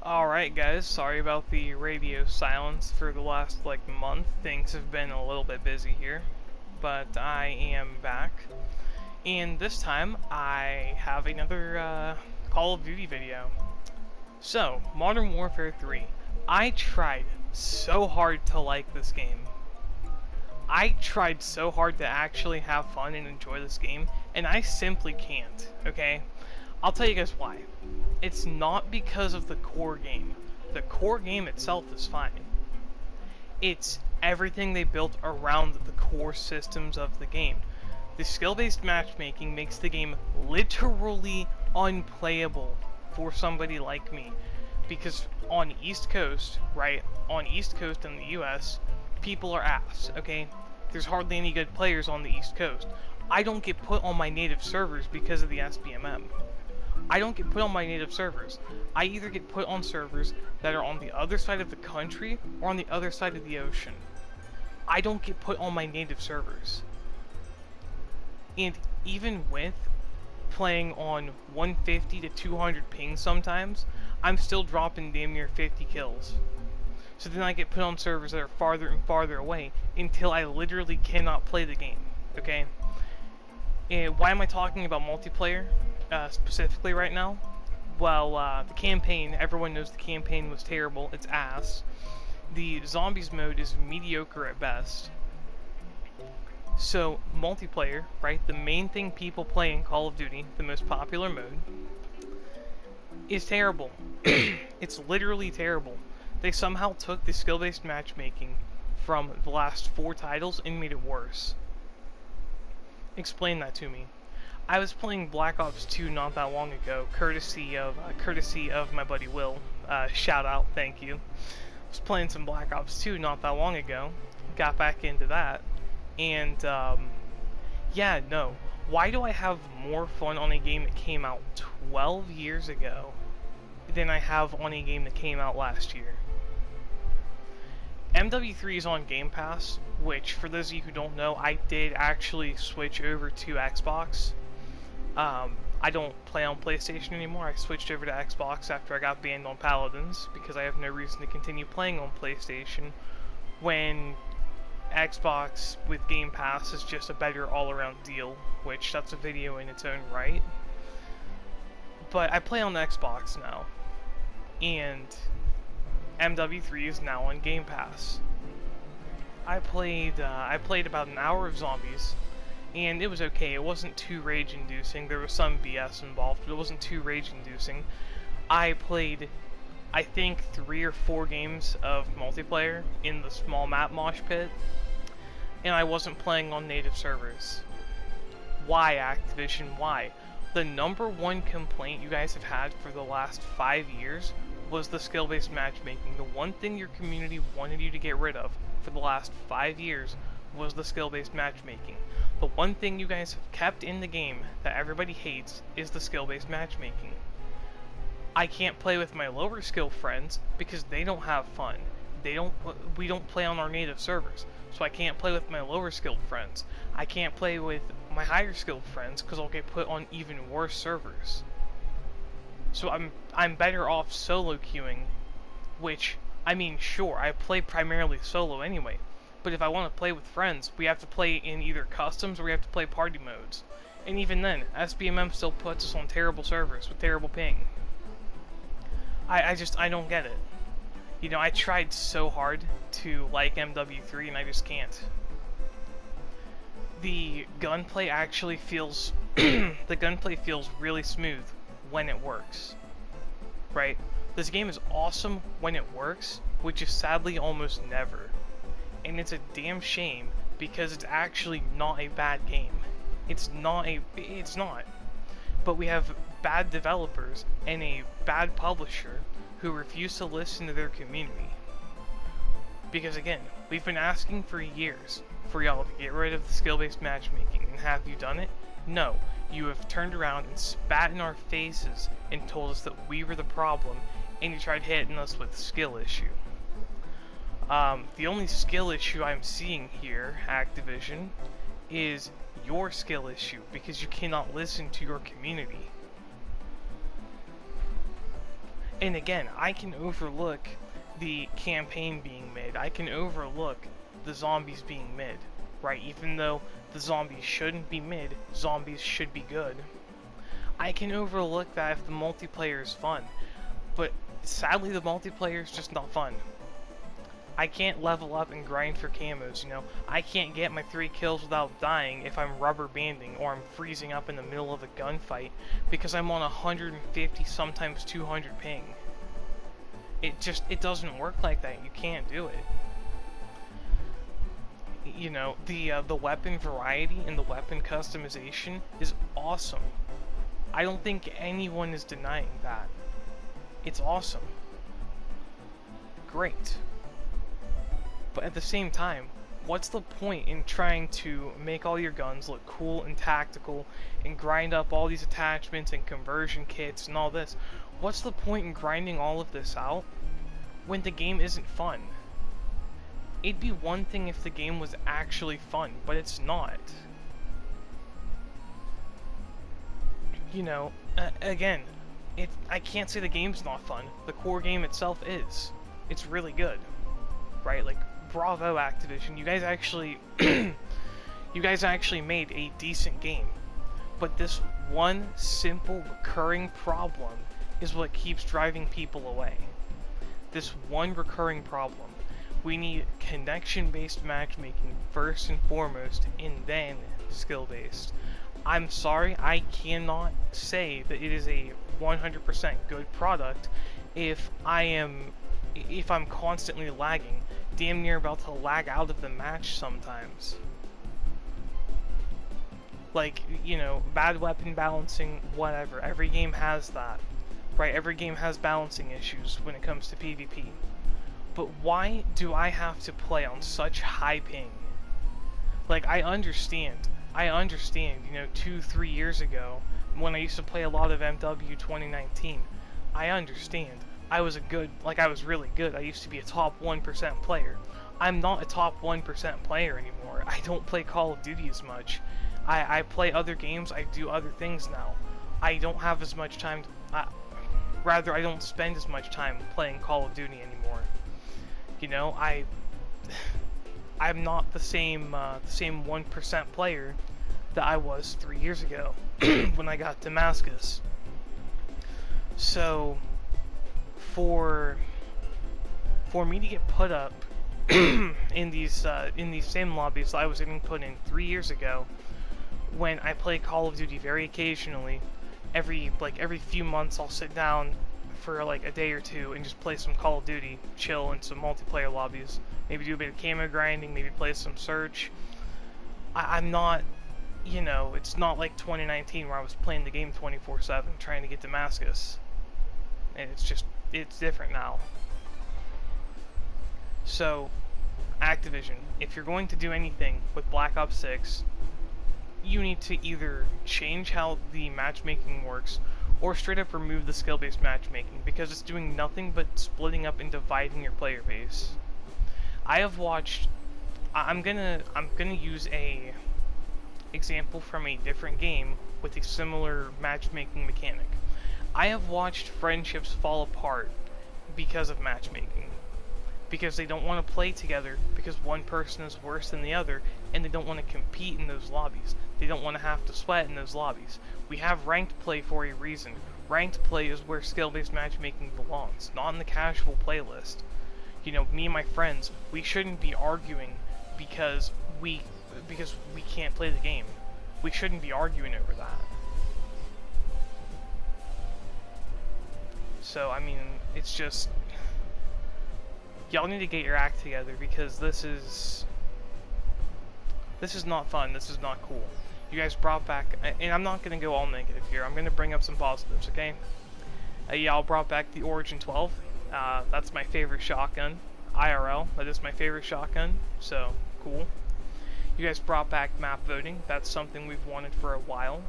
Alright guys, sorry about the radio silence for the last month. Things have been a little bit busy here, but I am back. And this time I have another Call of Duty video. So, Modern Warfare 3. I tried so hard to like this game. I tried so hard to actually have fun and enjoy this game, and I simply can't, okay? I'll tell you guys why. It's not because of the core game. The core game itself is fine. It's everything they built around the core systems of the game. The skill-based matchmaking makes the game literally unplayable for somebody like me. Because on East Coast, right, on East Coast in the US, people are ass, okay? There's hardly any good players on the East Coast. I don't get put on my native servers because of the SBMM. I don't get put on my native servers. I either get put on servers that are on the other side of the country or on the other side of the ocean. I don't get put on my native servers. And even with playing on 150 to 200 ping sometimes, I'm still dropping damn near 50 kills. So then I get put on servers that are farther and farther away until I literally cannot play the game, okay? And why am I talking about multiplayer specifically right now? Well, the campaign, everyone knows the campaign was terrible, it's ass. The zombies mode is mediocre at best. So, multiplayer, right, the main thing people play in Call of Duty, the most popular mode, is terrible. It's literally terrible. They somehow took the skill-based matchmaking from the last 4 titles and made it worse. Explain that to me. I was playing Black Ops 2 not that long ago, courtesy of my buddy Will. Shout out, thank you. I was playing some Black Ops 2 not that long ago, got back into that, and yeah, no. Why do I have more fun on a game that came out 12 years ago than I have on a game that came out last year? MW3 is on Game Pass, which, for those of you who don't know, I did actually switch over to Xbox. I don't play on PlayStation anymore. I switched over to Xbox after I got banned on Paladins, because I have no reason to continue playing on PlayStation when Xbox with Game Pass is just a better all-around deal, which that's a video in its own right. But I play on Xbox now, and MW3 is now on Game Pass. I played about an hour of zombies, and it was okay. It wasn't too rage-inducing. There was some BS involved, but it wasn't too rage-inducing. I played, I think, 3 or 4 games of multiplayer in the small map mosh pit, and I wasn't playing on native servers. Why, Activision? Why? The #1 complaint you guys have had for the last 5 years was the skill-based matchmaking. The one thing your community wanted you to get rid of for the last 5 years was the skill-based matchmaking. The one thing you guys have kept in the game that everybody hates is the skill-based matchmaking. I can't play with my lower skill friends because they don't have fun. We don't play on our native servers, so I can't play with my lower skilled friends. I can't play with my higher skilled friends because I'll get put on even worse servers. So I'm better off solo queuing, which, I mean, sure, I play primarily solo anyway, but if I want to play with friends, we have to play in either customs or we have to play party modes. And even then, SBMM still puts us on terrible servers with terrible ping. I don't get it. You know, I tried so hard to like MW3 and I just can't. The gunplay actually feels really smooth when it works, right? This game is awesome when it works, which is sadly almost never. And it's a damn shame because it's actually not a bad game. It's not. But we have bad developers and a bad publisher who refuse to listen to their community. Because again, we've been asking for years for y'all to get rid of the skill-based matchmaking, and have you done it? No. You have turned around and spat in our faces and told us that we were the problem, and you tried hitting us with a skill issue. The only skill issue I'm seeing here, Activision, is your skill issue, because you cannot listen to your community. And again, I can overlook the campaign being mid. I can overlook the zombies being mid, right? Even though the zombies shouldn't be mid, zombies should be good. I can overlook that if the multiplayer is fun, but sadly the multiplayer is just not fun. I can't level up and grind for camos, you know. I can't get my 3 kills without dying if I'm rubber banding or I'm freezing up in the middle of a gunfight because I'm on 150, sometimes 200 ping. It doesn't work like that. You can't do it. You know, the weapon variety and the weapon customization is awesome. I don't think anyone is denying that. It's awesome. Great. But at the same time, what's the point in trying to make all your guns look cool and tactical and grind up all these attachments and conversion kits and all this? What's the point in grinding all of this out when the game isn't fun? It'd be one thing if the game was actually fun, but it's not. You know, again, I can't say the game's not fun. The core game itself is. It's really good, right? Like, bravo, Activision. You guys actually made a decent game. But this one simple recurring problem is what keeps driving people away. This one recurring problem. We need connection-based matchmaking first and foremost, and then skill-based. I'm sorry, I cannot say that it is a 100% good product if I'm constantly lagging, damn near about to lag out of the match sometimes. Like, you know, bad weapon balancing, whatever. Every game has that, right? Every game has balancing issues when it comes to PvP. But why do I have to play on such high ping? Like, I understand, you know, 2-3 years ago, when I used to play a lot of MW 2019, I understand. I was really good. I used to be a top 1% player. I'm not a top 1% player anymore. I don't play Call of Duty as much. I play other games, I do other things now. I don't have as much time, rather I don't spend as much time playing Call of Duty anymore. You know, I'm not the same 1% player that I was 3 years ago when I got Damascus. So for me to get put up in these same lobbies that I was getting put in 3 years ago, when I play Call of Duty very occasionally, every few months I'll sit down for like a day or two and just play some Call of Duty, chill in some multiplayer lobbies, maybe do a bit of camo grinding, maybe play some search. I'm not, you know, it's not like 2019 where I was playing the game 24/7 trying to get Damascus. And it's different now. So, Activision, if you're going to do anything with Black Ops 6, you need to either change how the matchmaking works or straight up remove the skill-based matchmaking, because it's doing nothing but splitting up and dividing your player base. I have watched, I'm gonna use a example from a different game with a similar matchmaking mechanic. I have watched friendships fall apart because of matchmaking. Because they don't want to play together because one person is worse than the other, and they don't want to compete in those lobbies. They don't want to have to sweat in those lobbies. We have ranked play for a reason. Ranked play is where skill-based matchmaking belongs, not in the casual playlist. You know, me and my friends, we shouldn't be arguing because we can't play the game. We shouldn't be arguing over that. So, I mean, it's just, y'all need to get your act together, because this is not fun. This is not cool. You guys brought back, and I'm not going to go all negative here. I'm going to bring up some positives, okay? Y'all brought back the Origin 12. That's my favorite shotgun. IRL, that is my favorite shotgun, so cool. You guys brought back map voting. That's something we've wanted for a while.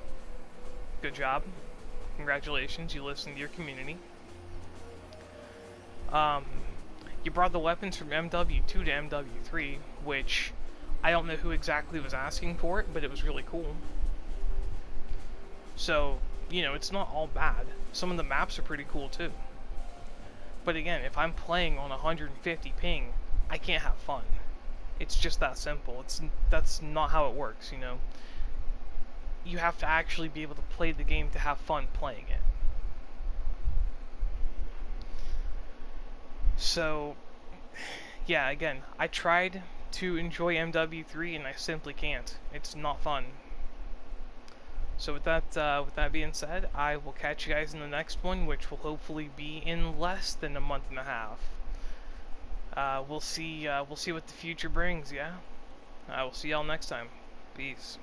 Good job. Congratulations, you listened to your community. You brought the weapons from MW2 to MW3, which I don't know who exactly was asking for it, but it was really cool. So, you know, it's not all bad. Some of the maps are pretty cool too. But again, if I'm playing on 150 ping, I can't have fun. It's just that simple. That's not how it works, you know. You have to actually be able to play the game to have fun playing it. So, yeah, again, I tried to enjoy MW3 and I simply can't. It's not fun. So with that being said, I will catch you guys in the next one, which will hopefully be in less than a month and a half. We'll see what the future brings. Yeah, we'll see y'all next time. Peace.